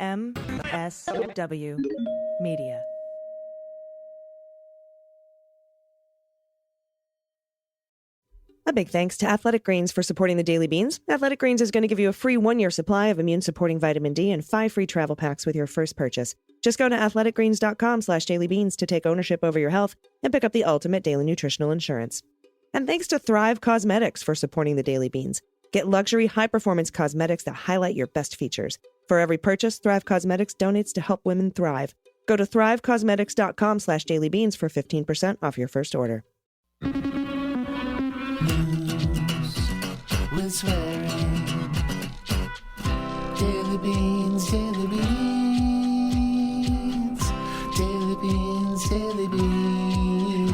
MSW Media. A big thanks to Athletic Greens for supporting the Daily Beans. Athletic Greens is going to give you a free 1-year supply of immune-supporting vitamin D and 5 free travel packs with your first purchase. Just go to athleticgreens.com/dailybeans to take ownership over your health and pick up the ultimate daily nutritional insurance. And thanks to Thrive Cosmetics for supporting the Daily Beans. Get luxury, high-performance cosmetics that highlight your best features. For every purchase, Thrive Cosmetics donates to help women thrive. Go to thrivecosmetics.com/dailybeans for 15% off your first order. With swearing. Daily Beans, Daily Beans, Daily Beans, Daily Beans.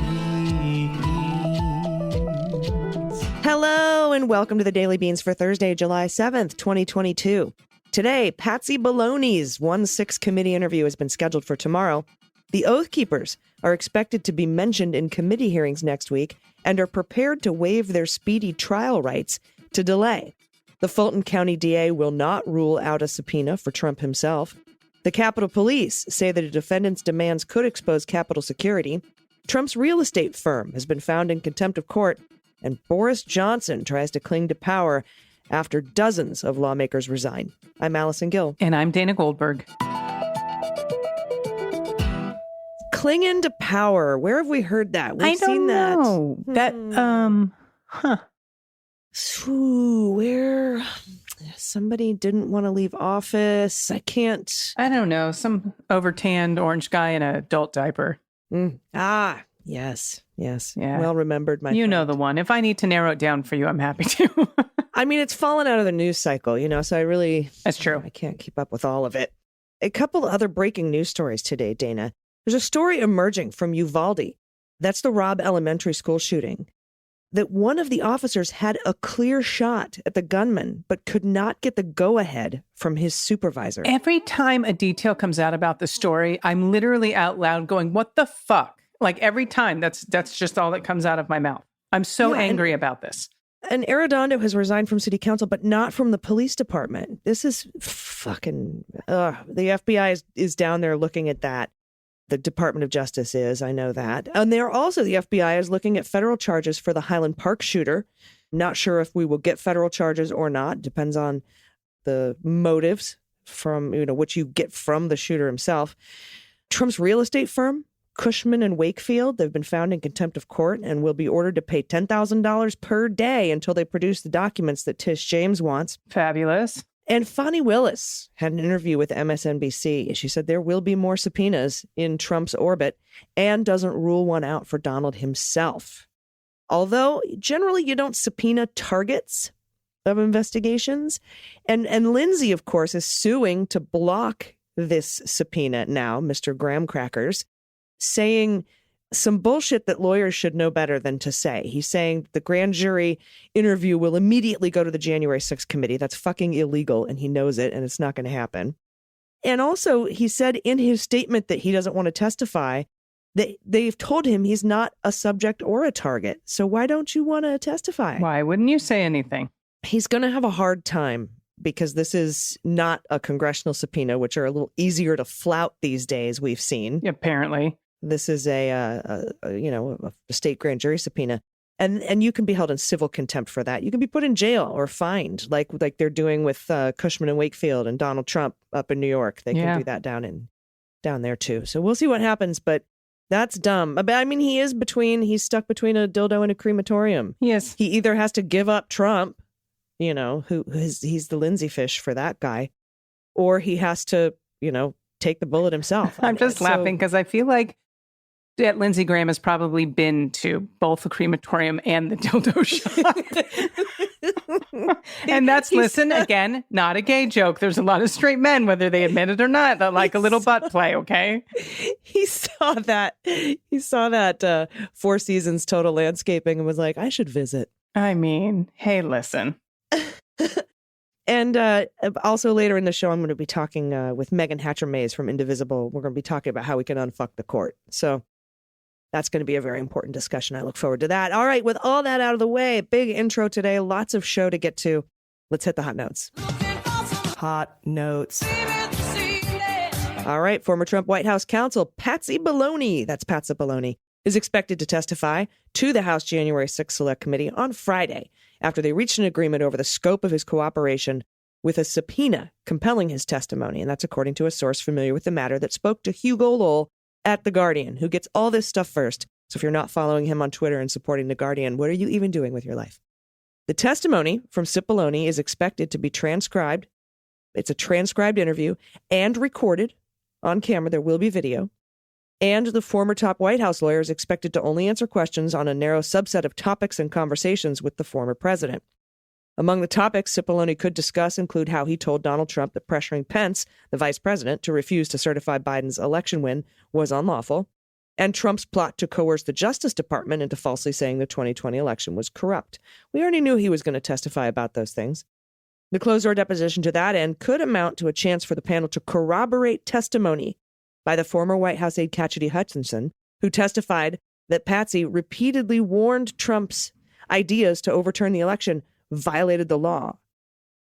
Hello and welcome to the Daily Beans for Thursday, July 7th, 2022. Today, Patsy Baloney's 1-6 committee interview has been scheduled for tomorrow. The Oath Keepers are expected to be mentioned in committee hearings next week and are prepared to waive their speedy trial rights to delay. The Fulton County DA will not rule out a subpoena for Trump himself. The Capitol Police say that a defendant's demands could expose Capitol security. Trump's real estate firm has been found in contempt of court, and Boris Johnson tries to cling to power after dozens of lawmakers resign. I'm Allison Gill. And I'm Dana Goldberg. Clinging to power. Where have we heard that? We've seen that. Where somebody didn't want to leave office. I don't know. Some overtanned orange guy in an adult diaper. Yes. Yeah. Well remembered, my You friend. know the one. If I need to narrow it down for you, I'm happy to. I mean, it's fallen out of the news cycle, so That's true. I can't keep up with all of it. A couple other breaking news stories today, Dana. There's a story emerging from Uvalde. That's the Robb Elementary School shooting. That one of the officers had a clear shot at the gunman, but could not get the go-ahead from his supervisor. Every time a detail comes out about the story, I'm literally out loud going, what the fuck? Like every time, that's just all that comes out of my mouth. I'm so angry about this. And Arredondo has resigned from city council, but not from the police department. This is fucking... the FBI is down there looking at that. The Department of Justice is, I know that. And the FBI is looking at federal charges for the Highland Park shooter. Not sure if we will get federal charges or not. Depends on the motives from, what you get from the shooter himself. Trump's real estate firm, Cushman and Wakefield, they've been found in contempt of court and will be ordered to pay $10,000 per day until they produce the documents that Tish James wants. Fabulous. And Fani Willis had an interview with MSNBC. She said there will be more subpoenas in Trump's orbit and doesn't rule one out for Donald himself. Although generally you don't subpoena targets of investigations. And Lindsay, of course, is suing to block this subpoena now, Mr. Graham Crackers, saying some bullshit that lawyers should know better than to say. He's saying the grand jury interview will immediately go to the January 6th committee. That's fucking illegal, and he knows it, and it's not going to happen. And also, he said in his statement that he doesn't want to testify, that they've told him he's not a subject or a target. So why don't you want to testify? Why wouldn't you say anything? He's going to have a hard time because this is not a congressional subpoena, which are a little easier to flout these days, we've seen. Apparently. This is a state grand jury subpoena, and you can be held in civil contempt for that. You can be put in jail or fined, like they're doing with Cushman and Wakefield and Donald Trump up in New York. They can do that down there too. So we'll see what happens, but that's dumb. I mean, he's stuck between a dildo and a crematorium. Yes, he either has to give up Trump, he's the Lindsay fish for that guy, or he has to, take the bullet himself. I'm just laughing because I feel like that Lindsey Graham has probably been to both the crematorium and the dildo shop. And that's, again, not a gay joke. There's a lot of straight men, whether they admit it or not, that like a little butt play, okay? He saw that Four Seasons Total Landscaping and was like, I should visit. I mean, hey, listen. And also later in the show, I'm going to be talking with Meagan Hatcher-Mays from Indivisible. We're going to be talking about how we can unfuck the court. So that's going to be a very important discussion. I look forward to that. All right, with all that out of the way, big intro today, lots of show to get to. Let's hit the hot notes. Hot notes. All right, former Trump White House counsel Patsy Baloney, that's Pat Cipollone, is expected to testify to the House January 6th Select Committee on Friday after they reached an agreement over the scope of his cooperation with a subpoena compelling his testimony. And that's according to a source familiar with the matter that spoke to Hugo Lowell at The Guardian, who gets all this stuff first. So if you're not following him on Twitter and supporting The Guardian, what are you even doing with your life? The testimony from Cipollone is expected to be transcribed. It's a transcribed interview and recorded on camera. There will be video. And the former top White House lawyer is expected to only answer questions on a narrow subset of topics and conversations with the former president. Among the topics Cipollone could discuss include how he told Donald Trump that pressuring Pence, the vice president, to refuse to certify Biden's election win was unlawful, and Trump's plot to coerce the Justice Department into falsely saying the 2020 election was corrupt. We already knew he was going to testify about those things. The closed-door deposition to that end could amount to a chance for the panel to corroborate testimony by the former White House aide Cassidy Hutchinson, who testified that Patsy repeatedly warned Trump's ideas to overturn the election violated the law.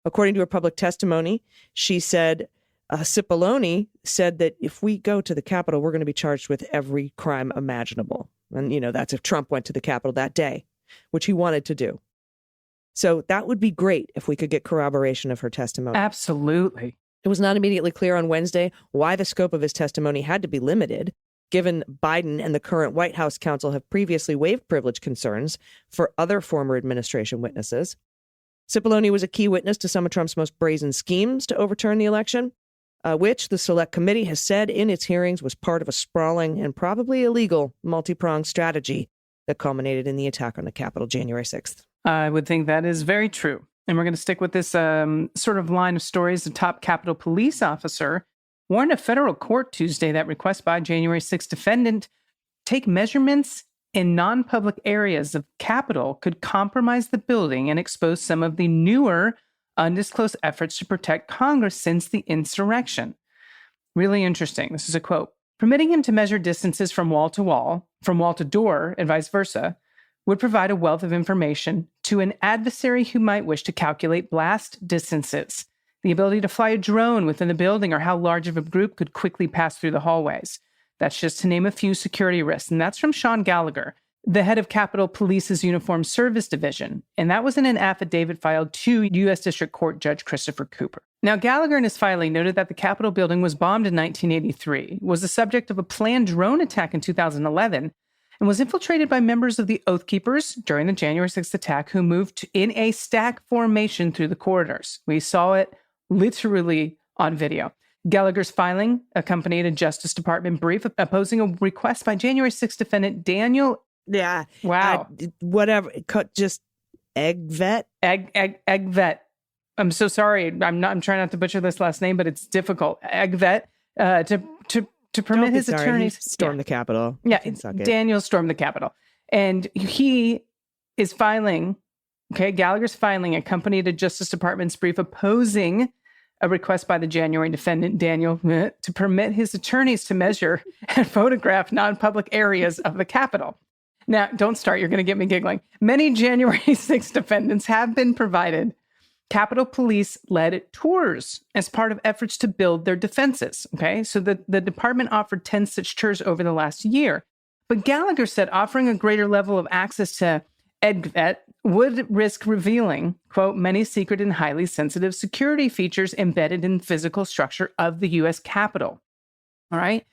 According to her public testimony, she said, Cipollone said that if we go to the Capitol, we're going to be charged with every crime imaginable. And, that's if Trump went to the Capitol that day, which he wanted to do. So that would be great if we could get corroboration of her testimony. Absolutely. It was not immediately clear on Wednesday why the scope of his testimony had to be limited, given Biden and the current White House counsel have previously waived privilege concerns for other former administration witnesses. Cipollone was a key witness to some of Trump's most brazen schemes to overturn the election, which the Select Committee has said in its hearings was part of a sprawling and probably illegal multi-pronged strategy that culminated in the attack on the Capitol January 6th. I would think that is very true. And we're going to stick with this sort of line of stories. The top Capitol police officer warned a federal court Tuesday that requests by January 6th defendant take measurements in non-public areas of Capitol could compromise the building and expose some of the newer, undisclosed efforts to protect Congress since the insurrection. Really interesting. This is a quote. Permitting him to measure distances from wall to door, and vice versa, would provide a wealth of information to an adversary who might wish to calculate blast distances, the ability to fly a drone within the building, or how large of a group could quickly pass through the hallways. That's just to name a few security risks. And that's from Sean Gallagher, the head of Capitol Police's Uniformed Service Division. And that was in an affidavit filed to U.S. District Court Judge Christopher Cooper. Now, Gallagher in his filing noted that the Capitol building was bombed in 1983, was the subject of a planned drone attack in 2011, and was infiltrated by members of the Oath Keepers during the January 6th attack who moved in a stack formation through the corridors. We saw it literally on video. Gallagher's filing accompanied a Justice Department brief opposing a request by January 6th defendant Daniel. Yeah. Wow. Whatever. Just Egvet. Egvet. I'm so sorry. I'm trying not to butcher this last name, but it's difficult. Egvet to permit his attorneys storm the Capitol. Yeah, Daniel stormed the Capitol. And he is filing, Gallagher's filing accompanied a Justice Department's brief opposing a request by the January defendant, Daniel, to permit his attorneys to measure and photograph non-public areas of the Capitol. Now, don't start. You're going to get me giggling. Many January 6th defendants have been provided Capitol Police-led tours as part of efforts to build their defenses. So the department offered 10 such tours over the last year. But Gallagher said offering a greater level of access to EDVET would risk revealing, quote, many secret and highly sensitive security features embedded in the physical structure of the U.S. Capitol. All right.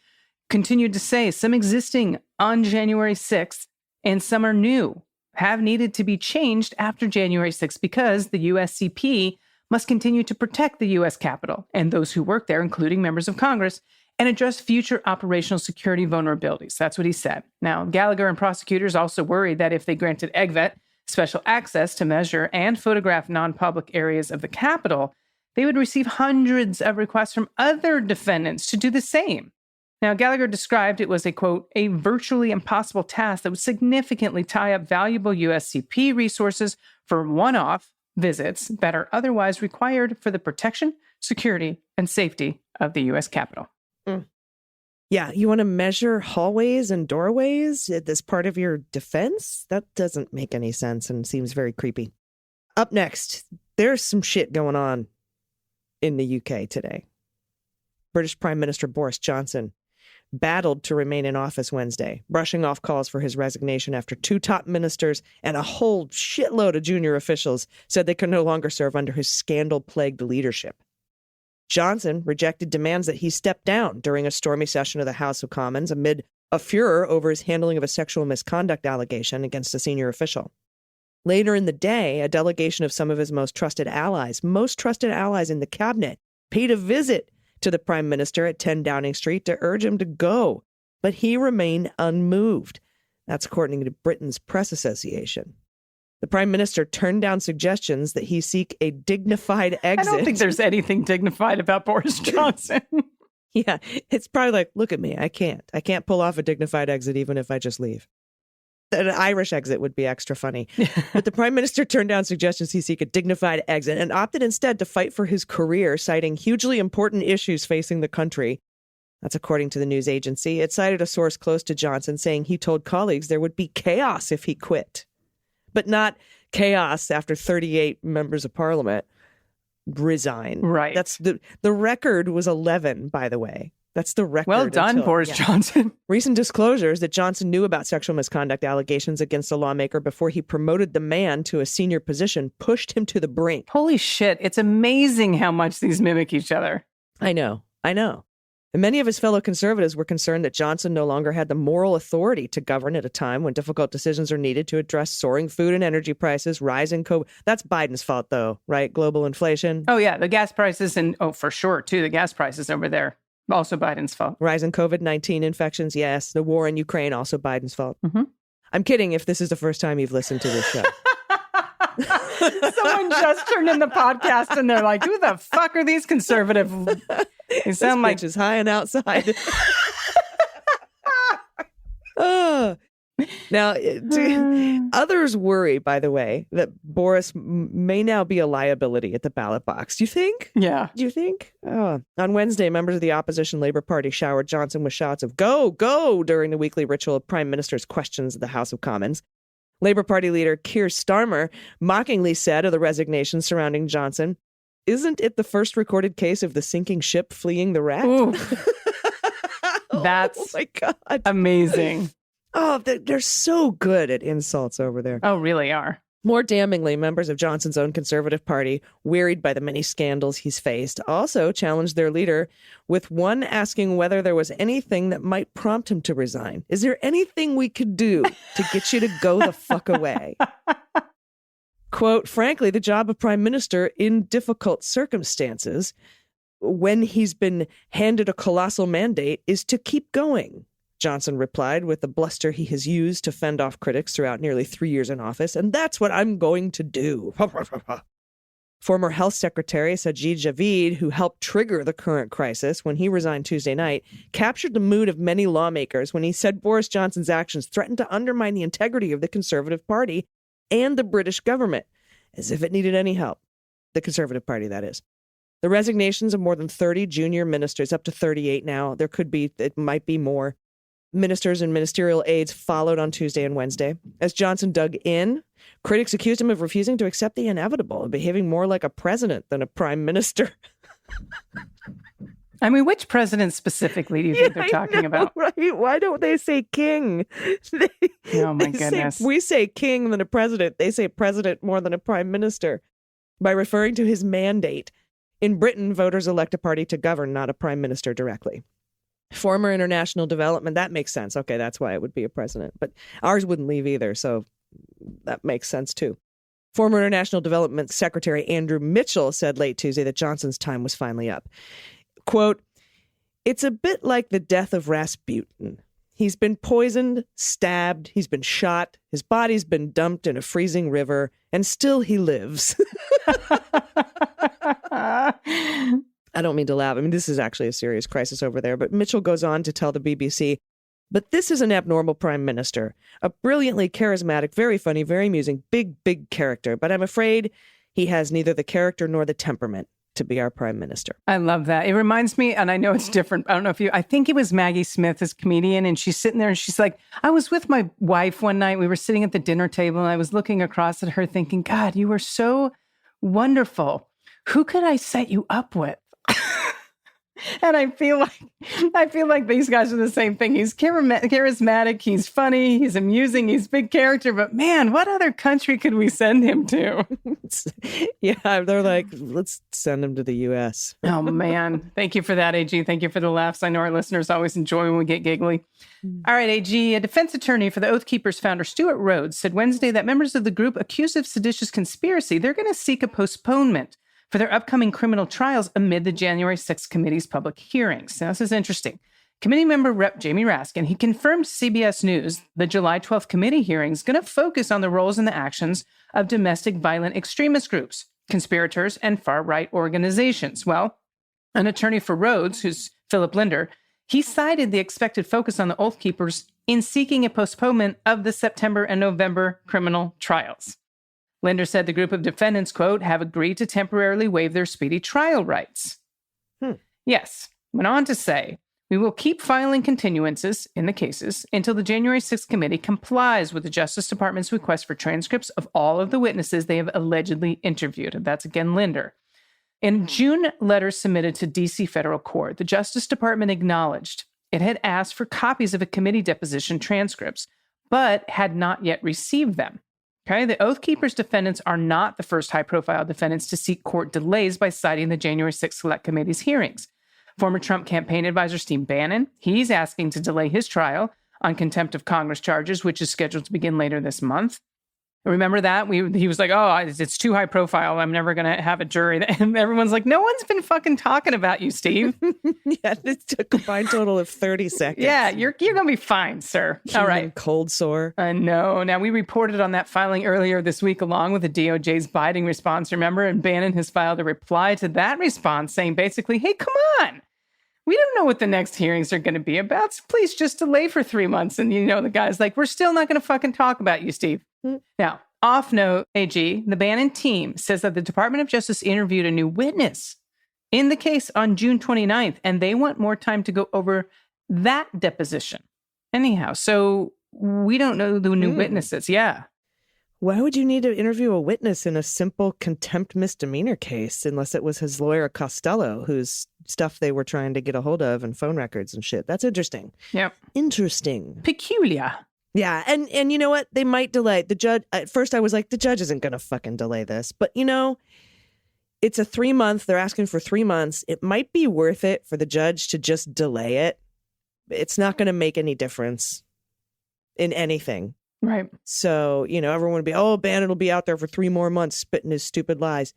Continued to say some existing on January 6th and some are new, have needed to be changed after January 6th because the USCP must continue to protect the U.S. Capitol and those who work there, including members of Congress, and address future operational security vulnerabilities. That's what he said. Now, Gallagher and prosecutors also worried that if they granted EGVET special access to measure and photograph non-public areas of the Capitol, they would receive hundreds of requests from other defendants to do the same. Now, Gallagher described it was a, quote, a virtually impossible task that would significantly tie up valuable USCP resources for one-off visits that are otherwise required for the protection, security, and safety of the U.S. Capitol. Yeah, you want to measure hallways and doorways as part of your defense? That doesn't make any sense and seems very creepy. Up next, there's some shit going on in the UK today. British Prime Minister Boris Johnson battled to remain in office Wednesday, brushing off calls for his resignation after 2 top ministers and a whole shitload of junior officials said they could no longer serve under his scandal-plagued leadership. Johnson rejected demands that he step down during a stormy session of the House of Commons amid a furor over his handling of a sexual misconduct allegation against a senior official. Later in the day, a delegation of some of his most trusted allies in the cabinet, paid a visit to the prime minister at 10 Downing Street to urge him to go, but he remained unmoved. That's according to Britain's Press Association. The prime minister turned down suggestions that he seek a dignified exit. I don't think there's anything dignified about Boris Johnson. Yeah, it's probably like, look at me, I can't pull off a dignified exit even if I just leave. An Irish exit would be extra funny. But the prime minister turned down suggestions he seek a dignified exit and opted instead to fight for his career, citing hugely important issues facing the country. That's according to the news agency. It cited a source close to Johnson saying he told colleagues there would be chaos if he quit. But not chaos after 38 members of parliament resign. Right. That's the record was 11, by the way. That's the record. Well done, Boris Johnson. Recent disclosures that Johnson knew about sexual misconduct allegations against a lawmaker before he promoted the man to a senior position pushed him to the brink. Holy shit. It's amazing how much these mimic each other. I know. And many of his fellow conservatives were concerned that Johnson no longer had the moral authority to govern at a time when difficult decisions are needed to address soaring food and energy prices, rising COVID. That's Biden's fault, though, right? Global inflation. Oh, yeah. The gas prices and, for sure, too, the gas prices over there. Also Biden's fault. Rising COVID-19 infections, yes. The war in Ukraine, also Biden's fault. Mm-hmm. I'm kidding if this is the first time you've listened to this show. Someone just turned in the podcast and they're like, who the fuck are these conservative? They sound like just high and outside. Now, others worry, by the way, that Boris may now be a liability at the ballot box. Do you think? Yeah. Do you think? On Wednesday, members of the opposition Labour Party showered Johnson with shouts of "Go, go" during the weekly ritual of Prime Minister's questions at the House of Commons. Labour Party leader Keir Starmer mockingly said of the resignation surrounding Johnson, "Isn't it the first recorded case of the sinking ship fleeing the rat?" That's oh my God. Amazing. Oh, they're so good at insults over there. Oh, really are. More damningly, members of Johnson's own Conservative Party, wearied by the many scandals he's faced, also challenged their leader, with one asking whether there was anything that might prompt him to resign. Is there anything we could do to get you to go the fuck away? Quote, frankly, the job of prime minister in difficult circumstances, when he's been handed a colossal mandate, is to keep going. Johnson replied with the bluster he has used to fend off critics throughout nearly 3 years in office, and that's what I'm going to do. Former Health Secretary Sajid Javid, who helped trigger the current crisis when he resigned Tuesday night, captured the mood of many lawmakers when he said Boris Johnson's actions threatened to undermine the integrity of the Conservative Party and the British government, as if it needed any help. The Conservative Party, that is. The resignations of more than 30 junior ministers, up to 38 now, it might be more. Ministers and ministerial aides followed on Tuesday and Wednesday. As Johnson dug in, critics accused him of refusing to accept the inevitable and behaving more like a president than a prime minister. I mean, which president specifically do you think they're talking about? Right? Why don't they say king? Oh, my goodness. We say king than a president. They say president more than a prime minister by referring to his mandate. In Britain, voters elect a party to govern, not a prime minister directly. Former international development, that makes sense. Okay, that's why it would be a president. But ours wouldn't leave either, so that makes sense too. Former International Development Secretary Andrew Mitchell said late Tuesday that Johnson's time was finally up. Quote, it's a bit like the death of Rasputin. He's been poisoned, stabbed, he's been shot, his body's been dumped in a freezing river, and still he lives. I don't mean to laugh. I mean, this is actually a serious crisis over there. But Mitchell goes on to tell the BBC, but this is an abnormal prime minister, a brilliantly charismatic, very funny, very amusing, big character. But I'm afraid he has neither the character nor the temperament to be our prime minister. I love that. It reminds me, and I know it's different. I don't know I think it was Maggie Smith, this comedian, and she's sitting there and she's like, I was with my wife one night. We were sitting at the dinner table and I was looking across at her thinking, God, you were so wonderful. Who could I set you up with? And I feel like these guys are the same thing. He's charismatic, he's funny, he's amusing, he's a big character, but man, what other country could we send him to? Yeah, they're like, let's send him to the U.S. Oh, man. Thank you for that, AG. Thank you for the laughs. I know our listeners always enjoy when we get giggly. All right, AG, a defense attorney for the Oath Keepers founder Stuart Rhodes said Wednesday that members of the group accused of seditious conspiracy, they're going to seek a postponement for their upcoming criminal trials amid the January 6th committee's public hearings. Now, this is interesting. Committee member Rep. Jamie Raskin, he confirmed to CBS News the July 12th committee hearing is going to focus on the roles and the actions of domestic violent extremist groups, conspirators, and far-right organizations. Well, an attorney for Rhodes, who's Philip Linder, he cited the expected focus on the Oath Keepers in seeking a postponement of the September and November criminal trials. Linder said the group of defendants, quote, have agreed to temporarily waive their speedy trial rights. Yes, went on to say, we will keep filing continuances in the cases until the January 6th committee complies with the Justice Department's request for transcripts of all of the witnesses they have allegedly interviewed. And that's again Linder. In June letters submitted to D.C. federal court, the Justice Department acknowledged it had asked for copies of a committee deposition transcripts, but had not yet received them. Okay, the Oath Keepers defendants are not the first high-profile defendants to seek court delays by citing the January 6th Select Committee's hearings. Former Trump campaign advisor Steve Bannon, he's asking to delay his trial on contempt of Congress charges, which is scheduled to begin later this month. Remember that? He was like, oh, it's too high profile. I'm never going to have a jury. And everyone's like, no one's been fucking talking about you, Steve. Yeah, it's a combined total of 30 seconds. Yeah, you're going to be fine, sir. All right. Cold sore. No. Now, we reported on that filing earlier this week along with the DOJ's Biden response, remember? And Bannon has filed a reply to that response saying basically, hey, come on. We don't know what the next hearings are going to be about. So please just delay for 3 months. And, the guy's like, we're still not going to fucking talk about you, Steve. Now, off note, AG, the Bannon team says that the Department of Justice interviewed a new witness in the case on June 29th, and they want more time to go over that deposition. Anyhow, so we don't know the new witnesses. Yeah. Why would you need to interview a witness in a simple contempt misdemeanor case unless it was his lawyer Costello, whose stuff they were trying to get a hold of and phone records and shit? That's interesting. Yep. Interesting. Peculiar. Yeah. And you know what? They might delay. The judge, at first I was like, the judge isn't going to fucking delay this. But, it's a 3 month. They're asking for 3 months. It might be worth it for the judge to just delay it. It's not going to make any difference in anything. Right. So, everyone would be, oh, Bannon will be out there for 3 more months spitting his stupid lies.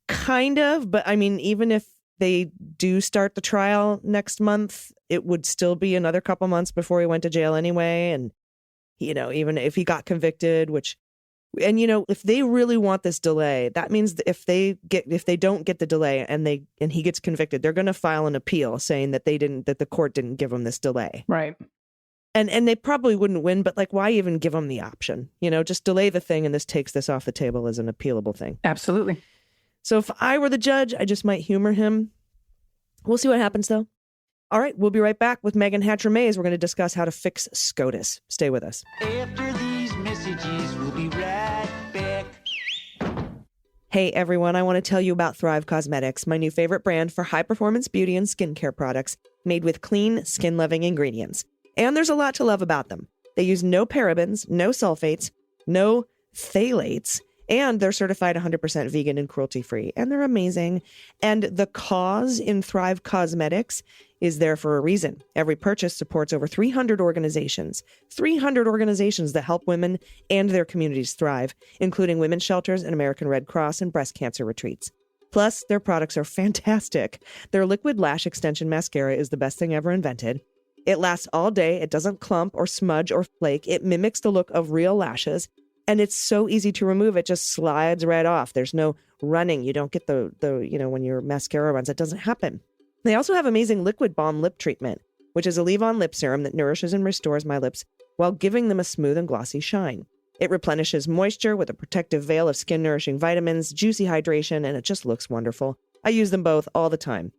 Kind of. But I mean, even if they do start the trial next month, it would still be another couple months before he went to jail anyway. And, even if he got convicted, if they really want this delay, that means that if they don't get the delay and he gets convicted, they're going to file an appeal saying that the court didn't give him this delay. Right. And they probably wouldn't win, but why even give them the option? Just delay the thing and this takes this off the table as an appealable thing. Absolutely. So if I were the judge, I just might humor him. We'll see what happens, though. All right, we'll be right back with Meagan Hatcher-Mays. We're going to discuss how to fix SCOTUS. Stay with us. After these messages, we'll be right back. Hey, everyone. I want to tell you about Thrive Causemetics, my new favorite brand for high-performance beauty and skincare products made with clean, skin-loving ingredients. And there's a lot to love about them. They use no parabens, no sulfates, no phthalates, and they're certified 100% vegan and cruelty-free. And they're amazing. And the cause in Thrive Causemetics is there for a reason. Every purchase supports over 300 organizations that help women and their communities thrive, including women's shelters and American Red Cross and breast cancer retreats. Plus, their products are fantastic. Their liquid lash extension mascara is the best thing ever invented. It lasts all day. It doesn't clump or smudge or flake. It mimics the look of real lashes. And it's so easy to remove. It just slides right off. There's no running. You don't get the when your mascara runs, it doesn't happen. They also have amazing liquid balm lip treatment, which is a leave-on lip serum that nourishes and restores my lips while giving them a smooth and glossy shine. It replenishes moisture with a protective veil of skin-nourishing vitamins, juicy hydration, and it just looks wonderful. I use them both all the time.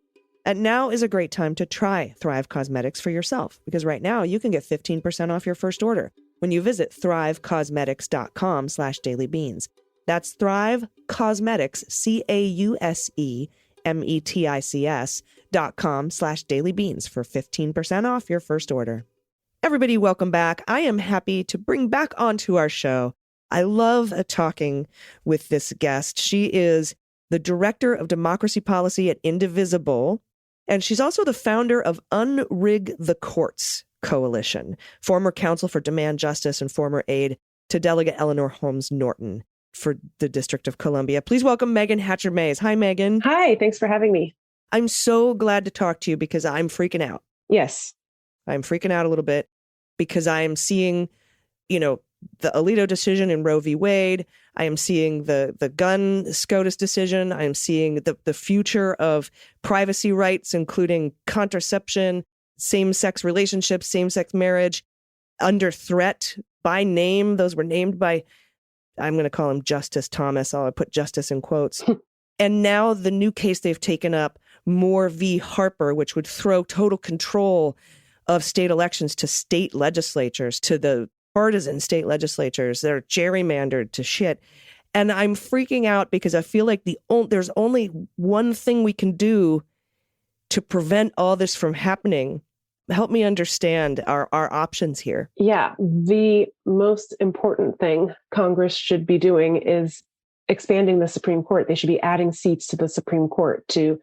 And now is a great time to try Thrive Causemetics for yourself, because right now you can get 15% off your first order when you visit thrivecosmetics.com/dailybeans. That's Thrive Causemetics, CAUSEMETICS Mint.com/dailybeans for 15% off your first order. Everybody, welcome back. I am happy to bring back onto our show. I love talking with this guest. She is the Director of Democracy Policy at Indivisible, and she's also the founder of Unrig the Courts Coalition, former counsel for Demand Justice and former aide to Delegate Eleanor Holmes Norton for the District of Columbia. Please welcome Meagan Hatcher-Mays. Hi, Meagan. Hi, thanks for having me. I'm so glad to talk to you because I'm freaking out. Yes. I'm freaking out a little bit because I am seeing, the Alito decision in Roe v. Wade. I am seeing the gun SCOTUS decision. I am seeing the future of privacy rights, including contraception, same-sex relationships, same-sex marriage, under threat by name. Those were named by, I'm going to call him Justice Thomas. I'll put justice in quotes. And now the new case they've taken up, Moore v. Harper, which would throw total control of state elections to state legislatures, to the partisan state legislatures. They're gerrymandered to shit. And I'm freaking out because I feel like there's only one thing we can do to prevent all this from happening. Help me understand our options here. Yeah, the most important thing Congress should be doing is expanding the Supreme Court. They should be adding seats to the Supreme Court to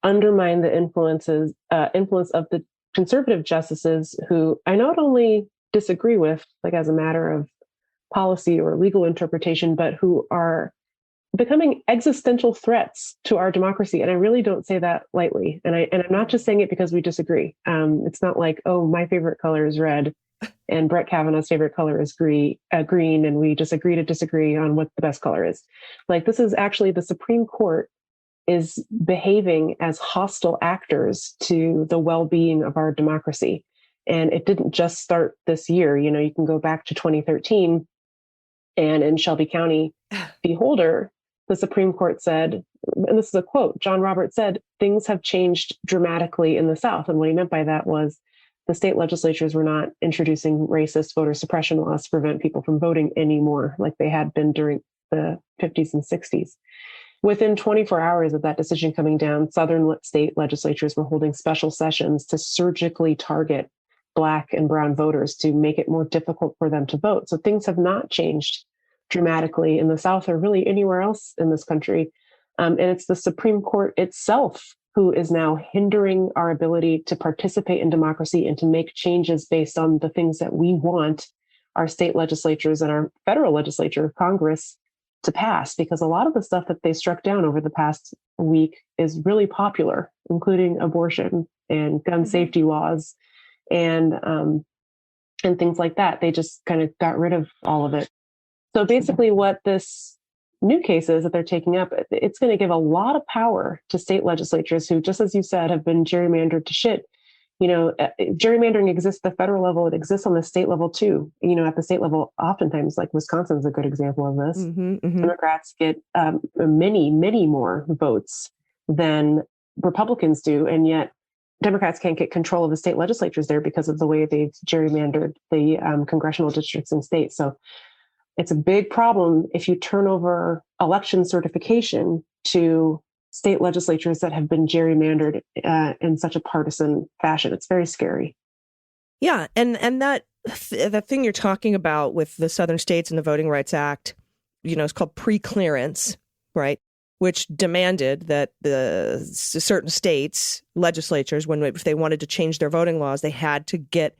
undermine the influence of the conservative justices who I not only disagree with, like as a matter of policy or legal interpretation, but who are becoming existential threats to our democracy. And I really don't say that lightly. And I'm not just saying it because we disagree. It's not like, oh, my favorite color is red and Brett Kavanaugh's favorite color is green, and we just agree to disagree on what the best color is. Like, this is actually the Supreme Court is behaving as hostile actors to the well-being of our democracy. And it didn't just start this year. You can go back to 2013, and in Shelby County v. Holder, the Supreme Court said, and this is a quote, John Roberts said, things have changed dramatically in the South. And what he meant by that was the state legislatures were not introducing racist voter suppression laws to prevent people from voting anymore, like they had been during the 50s and 60s. Within 24 hours of that decision coming down, Southern state legislatures were holding special sessions to surgically target Black and brown voters to make it more difficult for them to vote. So things have not changed dramatically in the South or really anywhere else in this country. And it's the Supreme Court itself who is now hindering our ability to participate in democracy and to make changes based on the things that we want our state legislatures and our federal legislature, Congress, to pass, because a lot of the stuff that they struck down over the past week is really popular, including abortion and gun safety laws and things like that. They just kind of got rid of all of it. So basically what this new case is that they're taking up, it's going to give a lot of power to state legislatures who, just as you said, have been gerrymandered to shit. Gerrymandering exists at the federal level. It exists on the state level too. At the state level, oftentimes, like Wisconsin is a good example of this. Democrats get many, many more votes than Republicans do. And yet Democrats can't get control of the state legislatures there because of the way they've gerrymandered the congressional districts and states. So it's a big problem if you turn over election certification to state legislatures that have been gerrymandered in such a partisan fashion. It's very scary. Yeah, and that thing you're talking about with the southern states and the Voting Rights Act, it's called pre-clearance, right? Which demanded that the certain states legislatures, if they wanted to change their voting laws, they had to get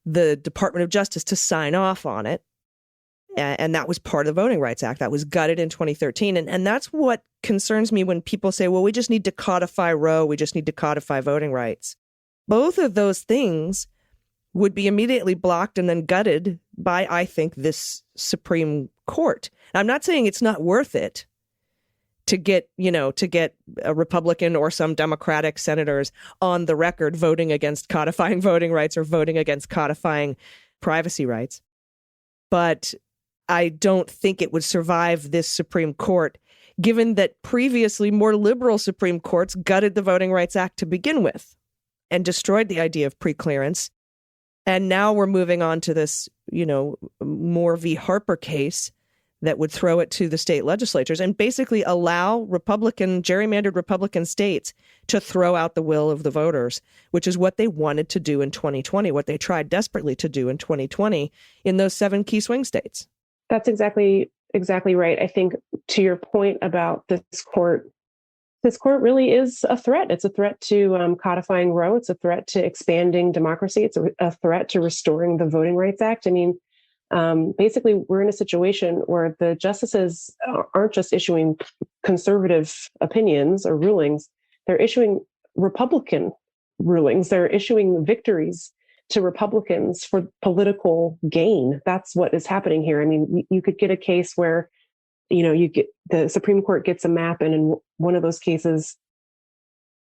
the Department of Justice to sign off on it. And that was part of the Voting Rights Act. That was gutted in 2013. And that's what concerns me when people say, well, we just need to codify Roe. We just need to codify voting rights. Both of those things would be immediately blocked and then gutted by, I think, this Supreme Court. I'm not saying it's not worth it to get a Republican or some Democratic senators on the record voting against codifying voting rights or voting against codifying privacy rights. But I don't think it would survive this Supreme Court, given that previously more liberal Supreme Courts gutted the Voting Rights Act to begin with and destroyed the idea of preclearance. And now we're moving on to this, Moore v. Harper case that would throw it to the state legislatures and basically allow gerrymandered Republican states to throw out the will of the voters, which is what they wanted to do in 2020, what they tried desperately to do in 2020 in those 7 key swing states. That's exactly right. I think to your point about this court really is a threat. It's a threat to codifying Roe. It's a threat to expanding democracy. It's a threat to restoring the Voting Rights Act. I mean, basically, we're in a situation where the justices aren't just issuing conservative opinions or rulings. They're issuing Republican rulings. They're issuing victories to Republicans for political gain. That's what is happening here. I mean, you could get a case where, you get the Supreme Court gets a map, and in one of those cases,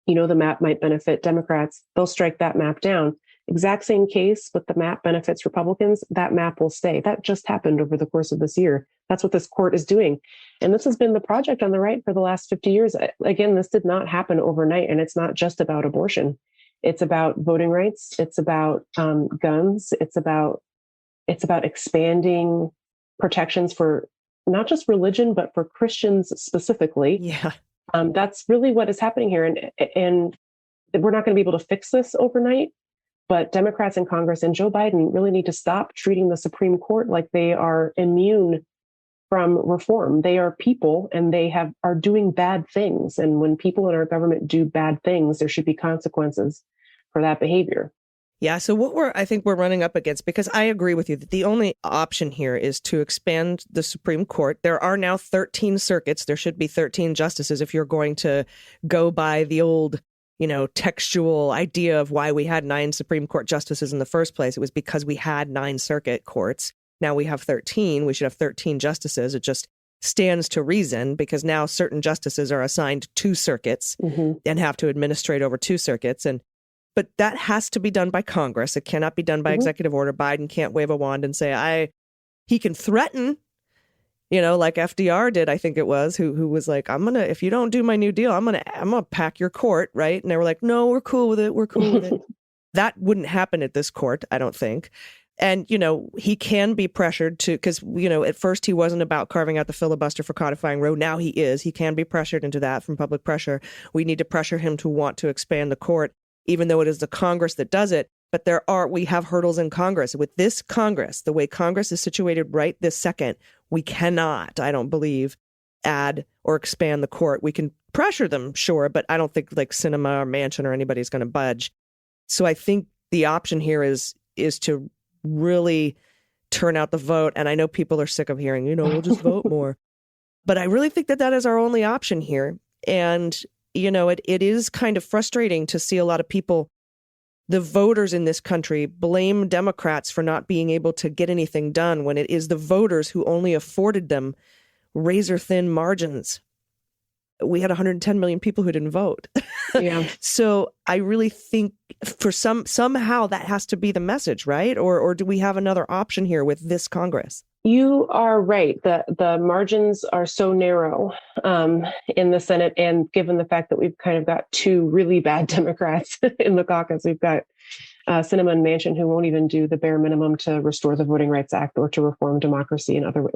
the map might benefit Democrats. They'll strike that map down. Exact same case, but the map benefits Republicans. That map will stay. That just happened over the course of this year. That's what this court is doing. And this has been the project on the right for the last 50 years. Again, this did not happen overnight, and it's not just about abortion. It's about voting rights. It's about guns. It's about expanding protections for not just religion, but for Christians specifically. Yeah. That's really what is happening here. And we're not going to be able to fix this overnight, but Democrats in Congress and Joe Biden really need to stop treating the Supreme Court like they are immune from reform. They are people, and they are doing bad things. And when people in our government do bad things, there should be consequences for that behavior. Yeah. So I think we're running up against, because I agree with you that the only option here is to expand the Supreme Court. There are now 13 circuits. There should be 13 justices if you're going to go by the old, textual idea of why we had 9 Supreme Court justices in the first place. It was because we had 9 circuit courts. Now we have 13. We should have 13 justices. It just stands to reason, because now certain justices are assigned 2 circuits and have to administrate over 2 circuits. But that has to be done by Congress. It cannot be done by executive order. Biden can't wave a wand and say, he can threaten, like FDR did, I think it was, who was like, if you don't do my New Deal, I'm going to pack your court, right? And they were like, no, we're cool with it. We're cool with it. That wouldn't happen at this court, I don't think. And, he can be pressured to, because, at first he wasn't about carving out the filibuster for codifying Roe. Now he is. He can be pressured into that from public pressure. We need to pressure him to want to expand the court, even though it is the Congress that does it. But we have hurdles in Congress. With this Congress, the way Congress is situated right this second, we cannot, I don't believe, add or expand the court. We can pressure them, sure, but I don't think like Sinema or Manchin or anybody's going to budge. So I think the option here is to really turn out the vote. And I know people are sick of hearing, we'll just vote more. But I really think that is our only option here. And it is kind of frustrating to see a lot of people, the voters in this country, blame Democrats for not being able to get anything done when it is the voters who only afforded them razor-thin margins. We had 110 million people who didn't vote. Yeah. So I really think for somehow that has to be the message, right? Or do we have another option here with this Congress? You are right. The margins are so narrow in the Senate. And given the fact that we've kind of got 2 really bad Democrats in the caucus, we've got Sinema and Manchin, who won't even do the bare minimum to restore the Voting Rights Act or to reform democracy and other,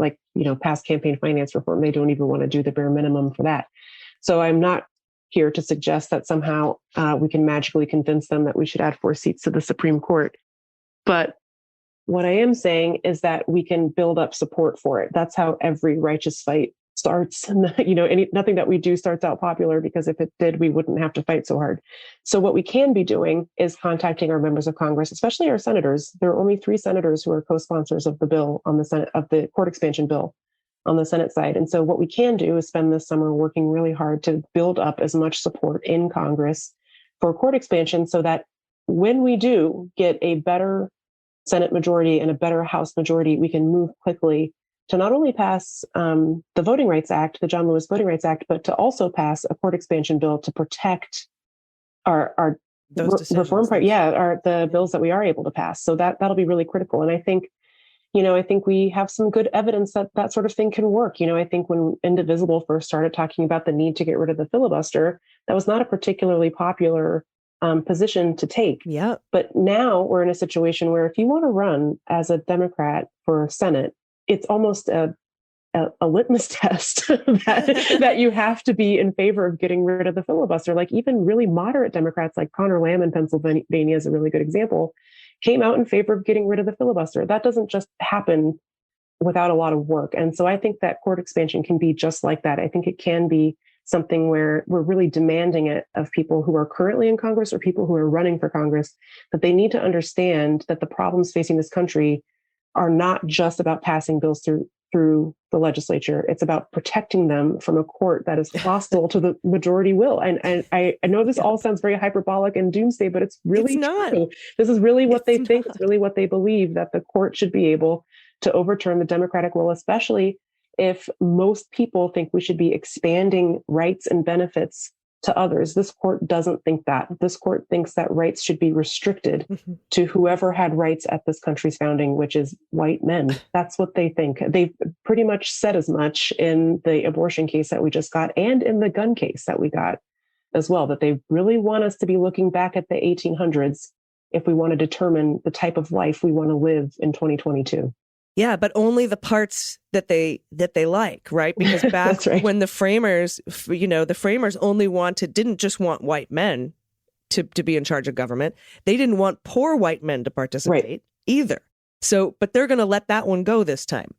past campaign finance reform. They don't even want to do the bare minimum for that. So I'm not here to suggest that somehow we can magically convince them that we should add 4 seats to the Supreme Court. But what I am saying is that we can build up support for it. That's how every righteous fight starts. Nothing that we do starts out popular, because if it did, we wouldn't have to fight so hard. So what we can be doing is contacting our members of Congress, especially our senators. There are only 3 senators who are co-sponsors of the bill on the Senate, of the court expansion bill on the Senate side. And so what we can do is spend this summer working really hard to build up as much support in Congress for court expansion, so that when we do get a better Senate majority and a better House majority, we can move quickly to not only pass the Voting Rights Act, the John Lewis Voting Rights Act, but to also pass a court expansion bill to protect our reform part. Yeah, the bills that we are able to pass. So that'll be really critical. And I think we have some good evidence that sort of thing can work. I think when Indivisible first started talking about the need to get rid of the filibuster, that was not a particularly popular position to take. Yeah. But now we're in a situation where if you want to run as a Democrat for Senate, it's almost a a litmus test that you have to be in favor of getting rid of the filibuster. Like even really moderate Democrats like Connor Lamb in Pennsylvania is a really good example, came out in favor of getting rid of the filibuster. That doesn't just happen without a lot of work. And so I think that court expansion can be just like that. I think it can be something where we're really demanding it of people who are currently in Congress or people who are running for Congress, that they need to understand that the problems facing this country are not just about passing bills through the legislature. It's about protecting them from a court that is hostile to the majority will. And I know this all sounds very hyperbolic and doomsday, but it's really true. This is really what they think. It's really what they believe, that the court should be able to overturn the democratic will, especially if most people think we should be expanding rights and benefits to others. This court doesn't think that. This court thinks that rights should be restricted to whoever had rights at this country's founding, which is white men. That's what they think. They've pretty much said as much in the abortion case that we just got and in the gun case that we got as well, that they really want us to be looking back at the 1800s if we want to determine the type of life we want to live in 2022. Yeah, but only the parts that they like, right? Because back right. when the framers, the framers only didn't just want white men to be in charge of government. They didn't want poor white men to participate either. So, but they're going to let that one go this time.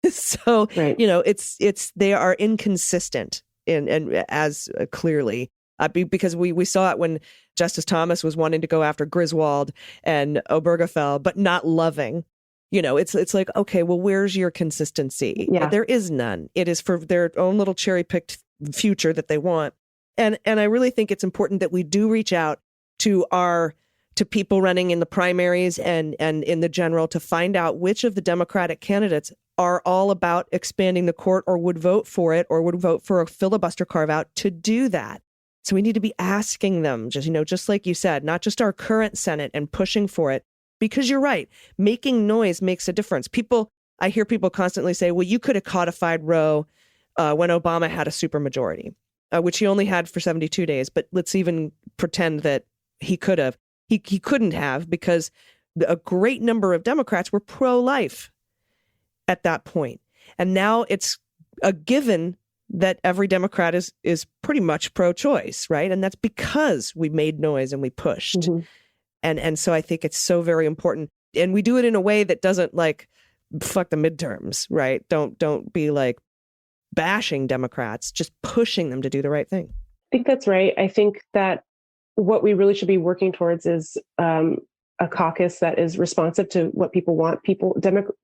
So, it's they are inconsistent and as clearly because we saw it when Justice Thomas was wanting to go after Griswold and Obergefell, but not loving. It's like, okay, well, where's your consistency? Yeah. There is none. It is for their own little cherry-picked future that they want. And I really think it's important that we do reach out to people running in the primaries and in the general to find out which of the Democratic candidates are all about expanding the court or would vote for it or would vote for a filibuster carve-out to do that. So we need to be asking them, just like you said, not just our current Senate and pushing for it. Because you're right, making noise makes a difference. I hear people constantly say, well, you could have codified Roe when Obama had a supermajority, which he only had for 72 days. But let's even pretend that he could have. He couldn't have because a great number of Democrats were pro-life at that point. And now it's a given that every Democrat is pretty much pro-choice, right? And that's because we made noise and we pushed. Mm-hmm. And so I think it's so very important. And we do it in a way that doesn't fuck the midterms, right? Don't be bashing Democrats, just pushing them to do the right thing. I think that's right. I think that what we really should be working towards is a caucus that is responsive to what people want.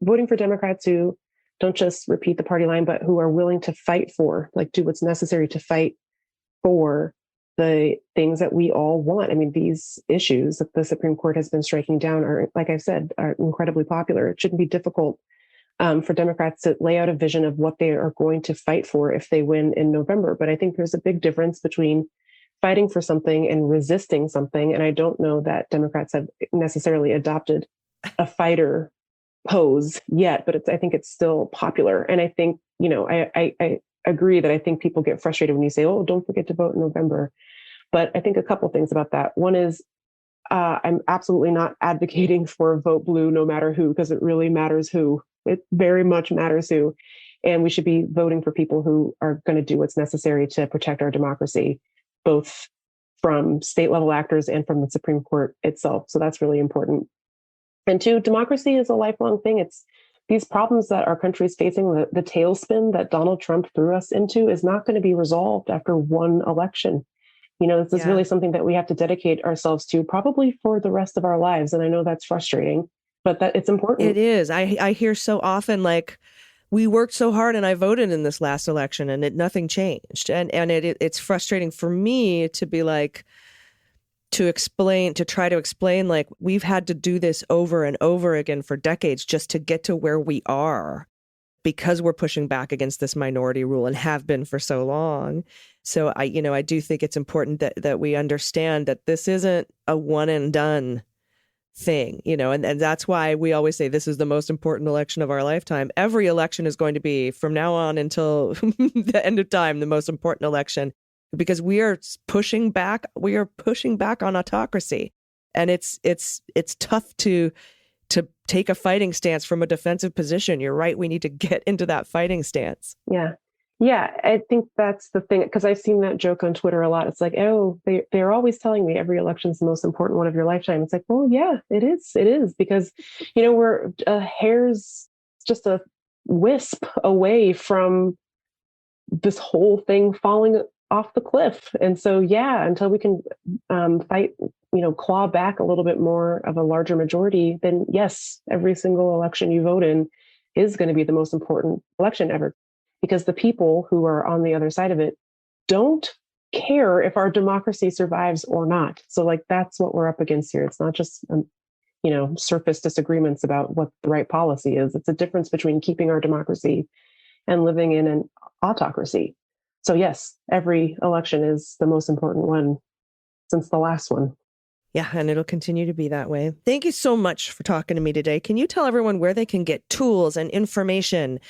Voting for Democrats who don't just repeat the party line, but who are willing to fight for, do what's necessary to fight for the things that we all want. I mean, these issues that the Supreme Court has been striking down are, like I said, are incredibly popular. It shouldn't be difficult for Democrats to lay out a vision of what they are going to fight for if they win in November. But I think there's a big difference between fighting for something and resisting something. And I don't know that Democrats have necessarily adopted a fighter pose yet, but I think it's still popular. And I think, I agree that I think people get frustrated when you say, oh, don't forget to vote in November. But I think a couple things about that. One is I'm absolutely not advocating for vote blue no matter who, because it really matters who. It very much matters who. And we should be voting for people who are going to do what's necessary to protect our democracy, both from state level actors and from the Supreme Court itself. So that's really important. And two, democracy is a lifelong thing. It's these problems that our country is facing, the tailspin that Donald Trump threw us into is not going to be resolved after one election. This is really something that we have to dedicate ourselves to probably for the rest of our lives. And I know that's frustrating, but that it's important. It is. I hear so often, we worked so hard and I voted in this last election and nothing changed. And it's frustrating for me to be to try to explain, we've had to do this over and over again for decades just to get to where we are because we're pushing back against this minority rule and have been for so long. So I do think it's important that we understand that this isn't a one and done thing, and that's why we always say this is the most important election of our lifetime. Every election is going to be from now on until the end of time, the most important election. Because we are pushing back on autocracy, and it's tough to to take a fighting stance from a defensive position. You're right. We need to get into that fighting stance. Yeah. Yeah, I think that's the thing, because I've seen that joke on Twitter a lot. It's like, oh, they're always telling me every election is the most important one of your lifetime. It's like, well, yeah, it is. It is, because, we're a hair's just a wisp away from this whole thing falling off the cliff. And so, yeah, until we can fight, claw back a little bit more of a larger majority, then yes, every single election you vote in is going to be the most important election ever. Because the people who are on the other side of it don't care if our democracy survives or not. So that's what we're up against here. It's not just, surface disagreements about what the right policy is. It's a difference between keeping our democracy and living in an autocracy. So yes, every election is the most important one since the last one. Yeah, and it'll continue to be that way. Thank you so much for talking to me today. Can you tell everyone where they can get tools and information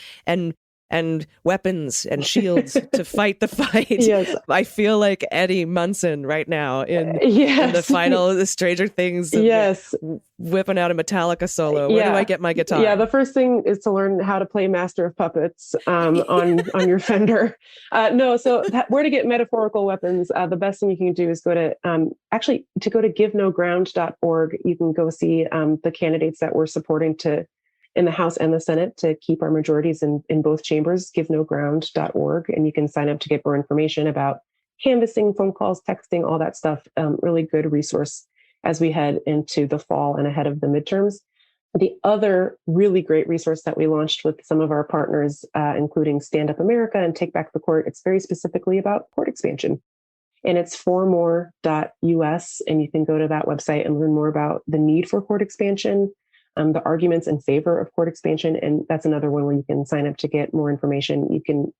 and weapons and shields to fight the fight? Yes. I feel like Eddie Munson right now in the final the Stranger Things. Yes. Whipping out a Metallica solo. Where do I get my guitar? Yeah, the first thing is to learn how to play Master of Puppets on your Fender. Where to get metaphorical weapons? The best thing you can do is go to givenoground.org. You can go see the candidates that we're supporting in the House and the Senate to keep our majorities in both chambers, givenoground.org. And you can sign up to get more information about canvassing, phone calls, texting, all that stuff. Really good resource as we head into the fall and ahead of the midterms. The other really great resource that we launched with some of our partners, including Stand Up America and Take Back the Court, it's very specifically about court expansion. And it's formore.us. And you can go to that website and learn more about the need for court expansion, the arguments in favor of court expansion. And that's another one where you can sign up to get more information.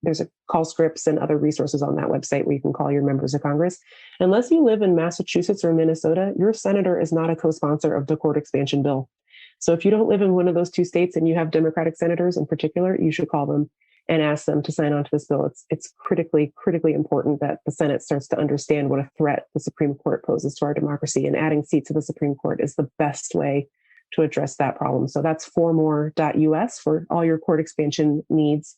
There's a call scripts and other resources on that website where you can call your members of Congress. Unless you live in Massachusetts or Minnesota, your senator is not a co-sponsor of the court expansion bill. So if you don't live in one of those two states and you have Democratic senators in particular, you should call them and ask them to sign on to this bill. It's critically important that the Senate starts to understand what a threat the Supreme Court poses to our democracy, and adding seats to the Supreme Court is the best way to address that problem. So that's formore.us for all your court expansion needs.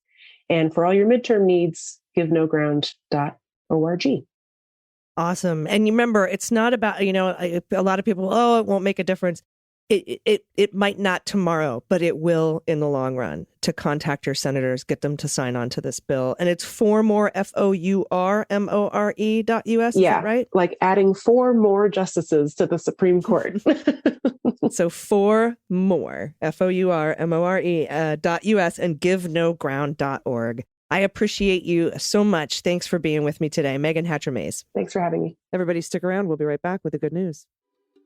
And for all your midterm needs, givenoground.org. Awesome. And you remember, it's not about, a lot of people, it won't make a difference. It might not tomorrow, but it will in the long run, to contact your senators, get them to sign on to this bill. And it's formore, FOURMORE.us. Yeah, right? Like adding 4 more justices to the Supreme Court. So 4 more, FOURMORE.us and givenoground.org. I appreciate you so much. Thanks for being with me today. Meagan Hatcher-Mays. Thanks for having me. Everybody stick around. We'll be right back with the good news.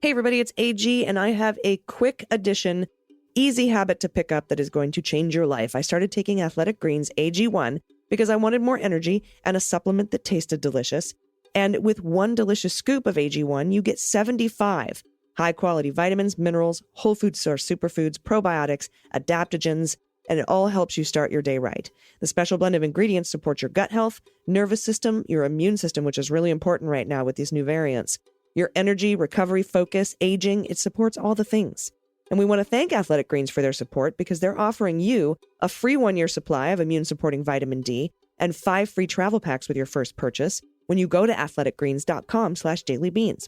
Hey, everybody, it's AG, and I have a quick addition, easy habit to pick up that is going to change your life. I started taking Athletic Greens AG1 because I wanted more energy and a supplement that tasted delicious. And with 1 delicious scoop of AG1, you get 75 high-quality vitamins, minerals, whole food source superfoods, probiotics, adaptogens, and it all helps you start your day right. The special blend of ingredients supports your gut health, nervous system, your immune system, which is really important right now with these new variants, your energy, recovery, focus, aging. It supports all the things. And we want to thank Athletic Greens for their support because they're offering you a free 1-year supply of immune-supporting vitamin D and 5 free travel packs with your first purchase when you go to athleticgreens.com/dailybeans.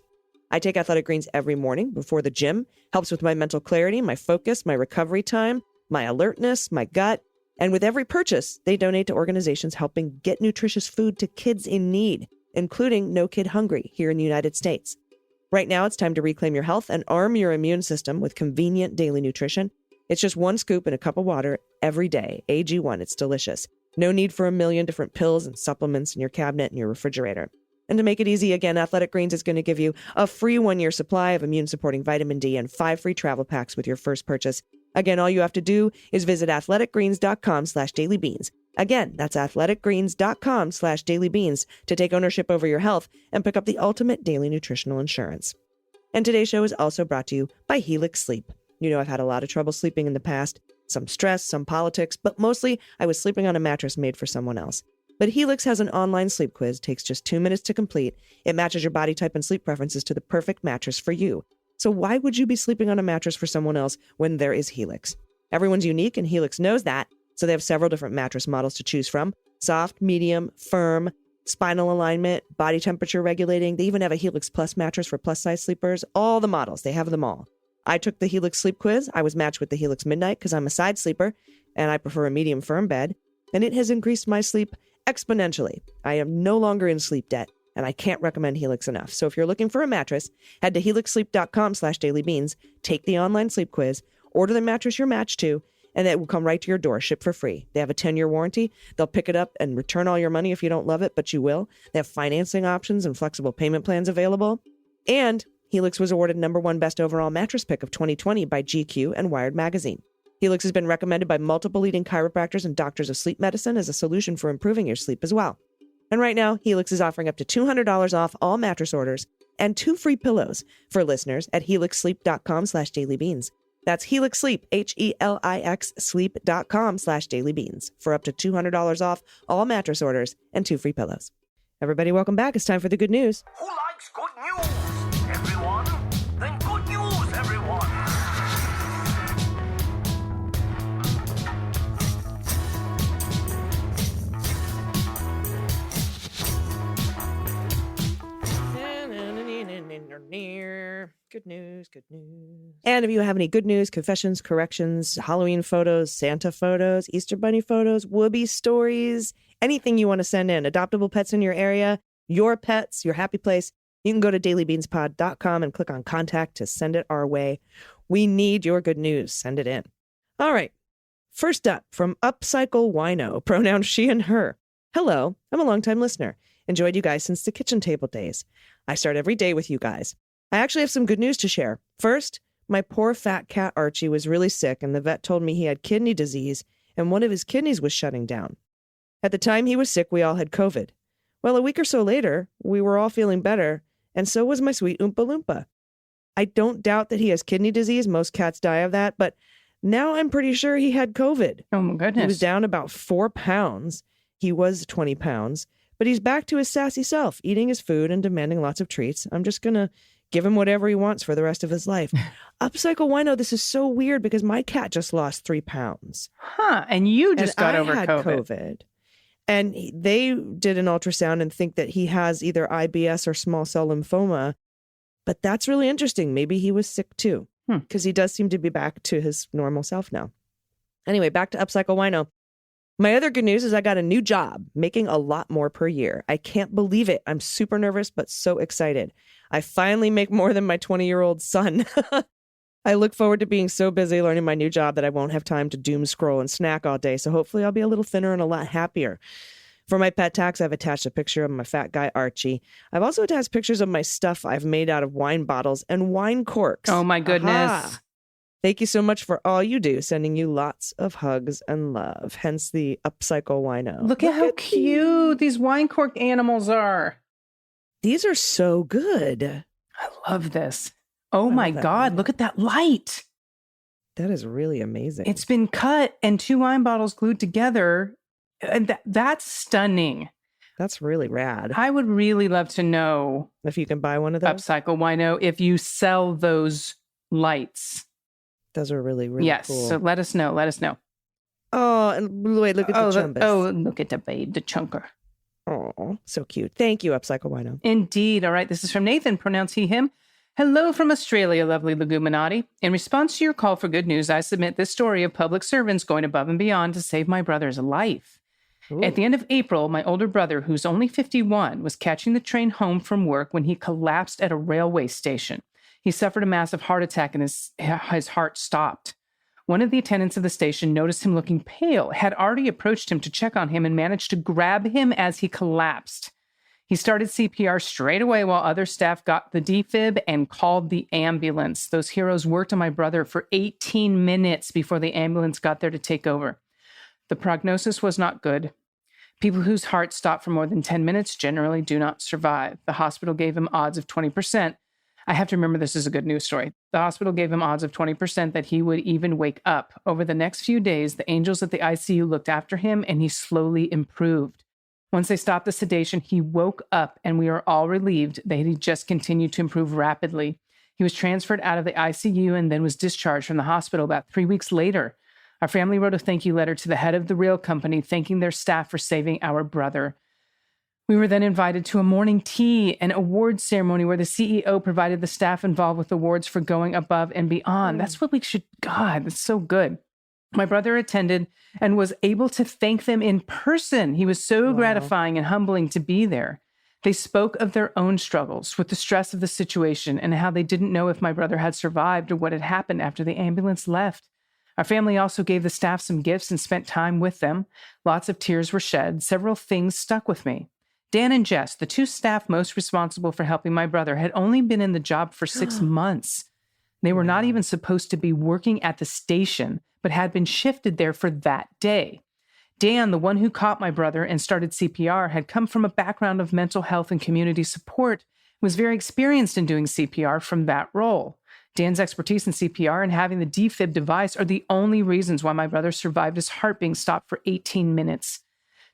I take Athletic Greens every morning before the gym. Helps with my mental clarity, my focus, my recovery time, my alertness, my gut. And with every purchase, they donate to organizations helping get nutritious food to kids in need, including No Kid Hungry here in the United States. Right now, it's time to reclaim your health and arm your immune system with convenient daily nutrition. It's just 1 scoop in a cup of water every day. AG1, it's delicious. No need for a million different pills and supplements in your cabinet and your refrigerator. And to make it easy, again, Athletic Greens is going to give you a free 1-year supply of immune-supporting vitamin D and 5 free travel packs with your first purchase. Again, all you have to do is visit athleticgreens.com/dailybeans. Again, that's athleticgreens.com/dailybeans to take ownership over your health and pick up the ultimate daily nutritional insurance. And today's show is also brought to you by Helix Sleep. You know, I've had a lot of trouble sleeping in the past, some stress, some politics, but mostly I was sleeping on a mattress made for someone else. But Helix has an online sleep quiz, takes just 2 minutes to complete. It matches your body type and sleep preferences to the perfect mattress for you. So why would you be sleeping on a mattress for someone else when there is Helix? Everyone's unique, and Helix knows that. So they have several different mattress models to choose from. Soft, medium, firm, spinal alignment, body temperature regulating. They even have a Helix Plus mattress for plus-size sleepers. All the models. They have them all. I took the Helix sleep quiz. I was matched with the Helix Midnight because I'm a side sleeper, and I prefer a medium firm bed. And it has increased my sleep exponentially. I am no longer in sleep debt, and I can't recommend Helix enough. So if you're looking for a mattress, head to helixsleep.com/dailybeans, take the online sleep quiz, order the mattress you're matched to, and it will come right to your door, shipped for free. They have a 10-year warranty. They'll pick it up and return all your money if you don't love it, but you will. They have financing options and flexible payment plans available. And Helix was awarded #1 best overall mattress pick of 2020 by GQ and Wired magazine. Helix has been recommended by multiple leading chiropractors and doctors of sleep medicine as a solution for improving your sleep as well. And right now, Helix is offering up to $200 off all mattress orders and 2 free pillows for listeners at helixsleep.com/dailybeans. That's Helix Sleep, HELIX sleep.com/dailybeans for up to $200 off all mattress orders and 2 free pillows. Everybody, welcome back. It's time for the good news. Who likes good news? Everyone? Then good news, everyone! Good news, good news. And if you have any good news, confessions, corrections, Halloween photos, Santa photos, Easter Bunny photos, Whoopi stories, anything you want to send in, adoptable pets in your area, your pets, your happy place, you can go to dailybeanspod.com and click on contact to send it our way. We need your good news. Send it in. All right. First up, from Upcycle Wino, pronouns she and her. Hello, I'm a longtime listener. Enjoyed you guys since the kitchen table days. I start every day with you guys. I actually have some good news to share. First, my poor fat cat Archie was really sick, and the vet told me he had kidney disease, and one of his kidneys was shutting down. At the time he was sick, we all had COVID. Well, a week or so later, we were all feeling better, and so was my sweet Oompa Loompa. I don't doubt that he has kidney disease. Most cats die of that, but now I'm pretty sure he had COVID. Oh, my goodness. He was down about 4 pounds. He was 20 pounds, but he's back to his sassy self, eating his food and demanding lots of treats. I'm just going to give him whatever he wants for the rest of his life. Upcycle Wino, this is so weird because my cat just lost 3 pounds. Huh. And you just got over I had COVID. And they did an ultrasound and think that he has either IBS or small cell lymphoma. But that's really interesting. Maybe he was sick too, because he does seem to be back to his normal self now. Anyway, back to Upcycle Wino. My other good news is I got a new job, making a lot more per year. I can't believe it. I'm super nervous, but so excited. I finally make more than my 20-year-old son. I look forward to being so busy learning my new job that I won't have time to doom scroll and snack all day. So hopefully I'll be a little thinner and a lot happier. For my pet tax, I've attached a picture of my fat guy, Archie. I've also attached pictures of my stuff I've made out of wine bottles and wine corks. Oh, my goodness. Aha. Thank you so much for all you do. Sending you lots of hugs and love. Hence the Upcycle Wino. Look at how cute these wine cork animals are. These are so good. I love this. Oh my God, look at that light. That is really amazing. It's been cut and 2 wine bottles glued together. And that's stunning. That's really rad. I would really love to know if you can buy one of those. Upcycle Wino, if you sell those lights. Those are really, really cool. Yes, so let us know. Let us know. Oh, and wait, look at the chumbus. Look at the babe, the chunker. Oh, so cute. Thank you, Upcycle Wino. Indeed. All right, this is from Nathan, pronounce he, him. Hello from Australia, lovely Leguminati. In response to your call for good news, I submit this story of public servants going above and beyond to save my brother's life. Ooh. At the end of April, my older brother, who's only 51, was catching the train home from work when he collapsed at a railway station. He suffered a massive heart attack and his heart stopped. One of the attendants of the station noticed him looking pale, had already approached him to check on him and managed to grab him as he collapsed. He started CPR straight away while other staff got the defib and called the ambulance. Those heroes worked on my brother for 18 minutes before the ambulance got there to take over. The prognosis was not good. People whose hearts stop for more than 10 minutes generally do not survive. The hospital gave him odds of 20%. I have to remember this is a good news story. The hospital gave him odds of 20% that he would even wake up. Over the next few days, the angels at the ICU looked after him and he slowly improved. Once they stopped the sedation, he woke up and we are all relieved that he just continued to improve rapidly. He was transferred out of the ICU and then was discharged from the hospital about 3 weeks later. Our family wrote a thank you letter to the head of the rail company, thanking their staff for saving our brother. We were then invited to a morning tea and awards ceremony where the CEO provided the staff involved with awards for going above and beyond. That's what we should, God, that's so good. My brother attended and was able to thank them in person. He was so gratifying and humbling to be there. They spoke of their own struggles with the stress of the situation and how they didn't know if my brother had survived or what had happened after the ambulance left. Our family also gave the staff some gifts and spent time with them. Lots of tears were shed. Several things stuck with me. Dan and Jess, the two staff most responsible for helping my brother, had only been in the job for 6 months. They were not even supposed to be working at the station, but had been shifted there for that day. Dan, the one who caught my brother and started CPR, had come from a background of mental health and community support, was very experienced in doing CPR from that role. Dan's expertise in CPR and having the defib device are the only reasons why my brother survived his heart being stopped for 18 minutes.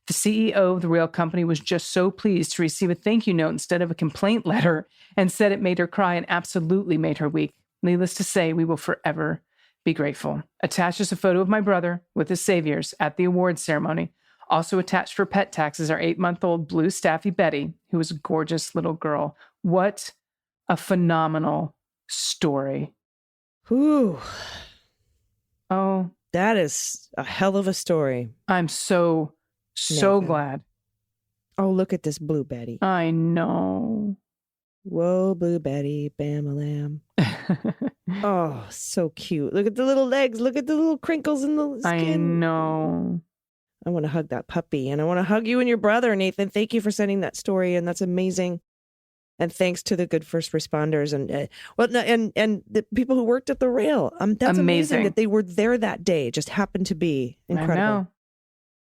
The CEO of the rail company was just so pleased to receive a thank you note instead of a complaint letter and said it made her cry and absolutely made her weak. Needless to say, we will forever be grateful. Attached is a photo of my brother with his saviors at the awards ceremony. Also attached for pet tax is our 8-month-old blue Staffy Betty, who was a gorgeous little girl. What a phenomenal story. Whew. Oh, That is a hell of a story. I'm so glad. Oh, look at this blue Betty. I know. Whoa, blue Betty, bam-a-lam. Oh, so cute. Look at the little legs. Look at the little crinkles in the skin. I know. I want to hug that puppy, and I want to hug you and your brother, Nathan. Thank you for sending that story, and that's amazing. And thanks to the good first responders and the people who worked at the rail. That's amazing that they were there that day. It just happened to be incredible. I know.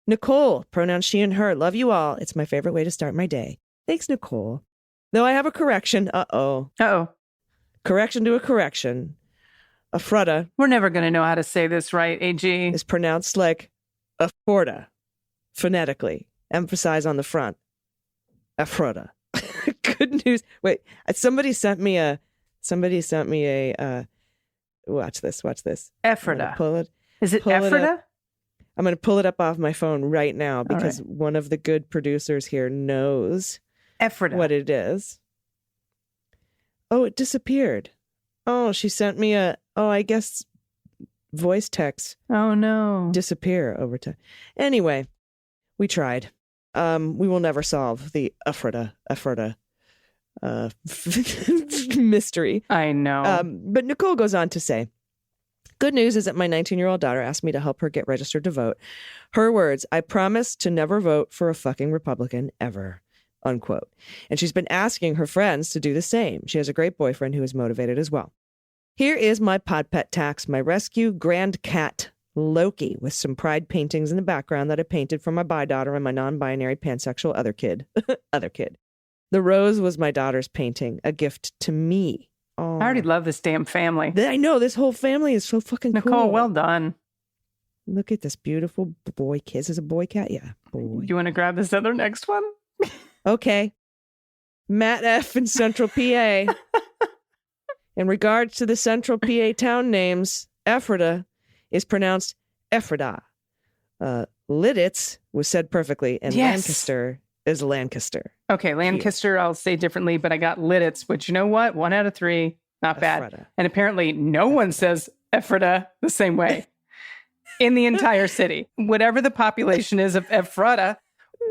Nicole, pronouns she and her. Love you all. It's my favorite way to start my day. Thanks, Nicole. Though I have a correction. Uh-oh. Correction to a correction. Ephrata. We're never going to know how to say this right, AG. Is pronounced like Ephrata, phonetically. Emphasize on the front. Ephrata. Good news. Wait, somebody sent me a watch this. Ephrata. Pull it. Is it Ephrata? I'm going to pull it up off my phone right now because one of the good producers here knows Ephrata. what it is. Oh, it disappeared. Oh, she sent me I guess voice text. Oh, no. Disappear over time. Anyway, we tried. We will never solve the Ephrata mystery. I know. But Nicole goes on to say, good news is that my 19-year-old daughter asked me to help her get registered to vote. Her words, I promise to never vote for a fucking Republican ever, unquote. And she's been asking her friends to do the same. She has a great boyfriend who is motivated as well. Here is my pod pet tax, my rescue grand cat, Loki, with some pride paintings in the background that I painted for my bi daughter and my non-binary pansexual other kid. The rose was my daughter's painting, a gift to me. Oh. I already love this damn family. I know, this whole family is so fucking Nicole, cool. well done. Look at this beautiful boy cat. Is this a boy cat? Yeah, boy. You want to grab this other next one? Okay. Matt F. in Central PA. In regards to the Central PA town names, Ephrata is pronounced Ephrata. Lidditz was said perfectly, and yes. Lancaster is Lancaster. Okay, Lancaster, I'll say differently, but I got Lidditz, which you know what? 1 out of 3, not bad. Ephrata. And apparently no one says Ephrata the same way in the entire city. Whatever the population is of Ephrata,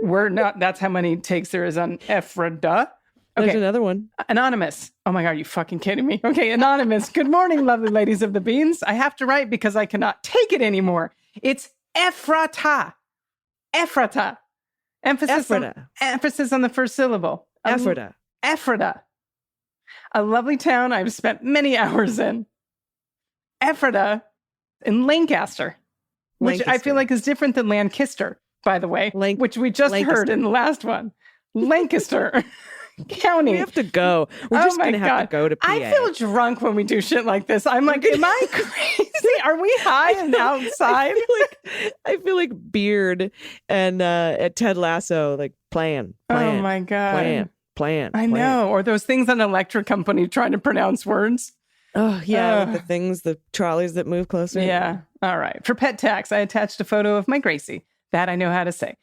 we're not, that's how many takes there is on Ephrata. Okay. There's another one. Anonymous. Oh my God, are you fucking kidding me? Okay, Anonymous. Good morning, lovely ladies of the beans. I have to write because I cannot take it anymore. It's Ephrata. Ephrata. Emphasis on the first syllable. Ephrata. Ephrata. A lovely town I've spent many hours in. Ephrata in Lancaster, which I feel like is different than Lancaster, by the way, which we just heard in the last one. Lancaster County. We have to go. We're just going to have to go to PA. I feel drunk when we do shit like this. I'm like, am I crazy? Are we high and outside? I feel like Beard and at Ted Lasso, like playing. Oh my God. plant. I know. Or those things on an electric company trying to pronounce words. Oh, yeah. With the trolleys that move closer. Yeah. All right. For pet tax, I attached a photo of my Gracie. That I know how to say.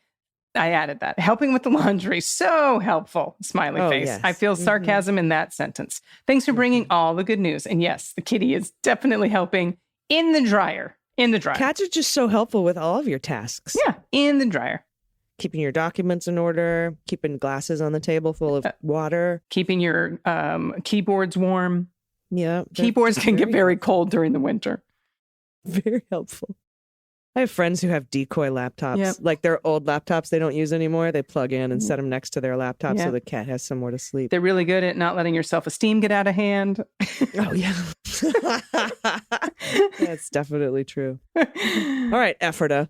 I added that. Helping with the laundry. So helpful. Smiley face. Yes. I feel sarcasm in that sentence. Thanks for bringing all the good news. And yes, the kitty is definitely helping in the dryer. In the dryer. Cats are just so helpful with all of your tasks. Yeah. In the dryer. Keeping your documents in order, keeping glasses on the table full of water. Keeping your keyboards warm. Yeah. Keyboards can get very cold during the winter. Very helpful. I have friends who have decoy laptops, like their old laptops they don't use anymore. They plug in and set them next to their laptop so the cat has somewhere to sleep. They're really good at not letting your self-esteem get out of hand. Oh, yeah. That's definitely true. All right, Ephrata.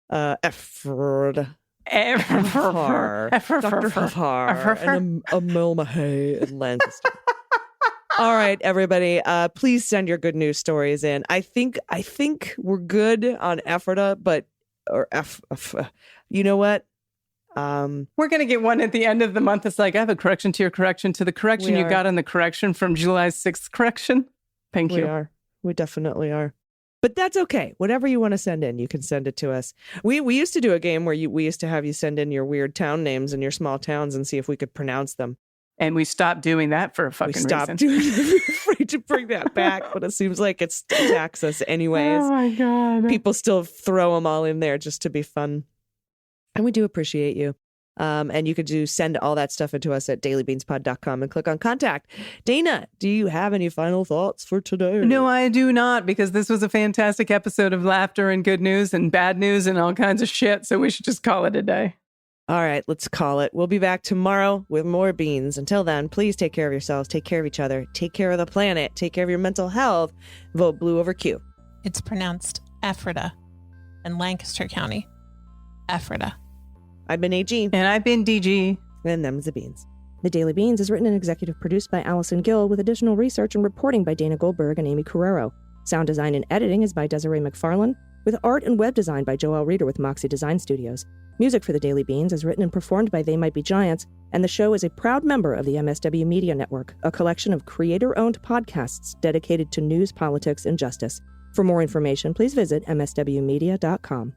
Ephrata. Dr. Hafar and Emil Mahay in Lancaster. All right, everybody. Please send your good news stories in. I think we're good on Ephrata, but you know what? We're gonna get one at the end of the month. It's like I have a correction to your correction to the correction you got on the correction from July 6th correction. Thank you. We definitely are. But that's okay. Whatever you want to send in, you can send it to us. We used to do a game where we used to have you send in your weird town names in your small towns and see if we could pronounce them. And we stopped doing that for a fucking reason. We stopped doing it. We're afraid to bring that back, but it seems like it attacks us anyways. Oh, my God. People still throw them all in there just to be fun. And we do appreciate you. And you could send all that stuff into us at dailybeanspod.com and click on contact. Dana, do you have any final thoughts for today? No, I do not, because this was a fantastic episode of laughter and good news and bad news and all kinds of shit. So we should just call it a day. All right, let's call it. We'll be back tomorrow with more beans. Until then, please take care of yourselves, take care of each other, take care of the planet, take care of your mental health. Vote blue over Q. It's pronounced Ephrata in Lancaster County. Ephrata. I've been AG. And I've been DG. And them's the beans. The Daily Beans is written and executive produced by Allison Gill with additional research and reporting by Dana Goldberg and Aimee Carrero. Sound design and editing is by Desiree McFarlane, with art and web design by Joelle Reeder with Moxie Design Studios. Music for The Daily Beans is written and performed by They Might Be Giants, and the show is a proud member of the MSW Media Network, a collection of creator-owned podcasts dedicated to news, politics, and justice. For more information, please visit mswmedia.com.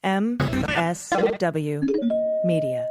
MSW Media.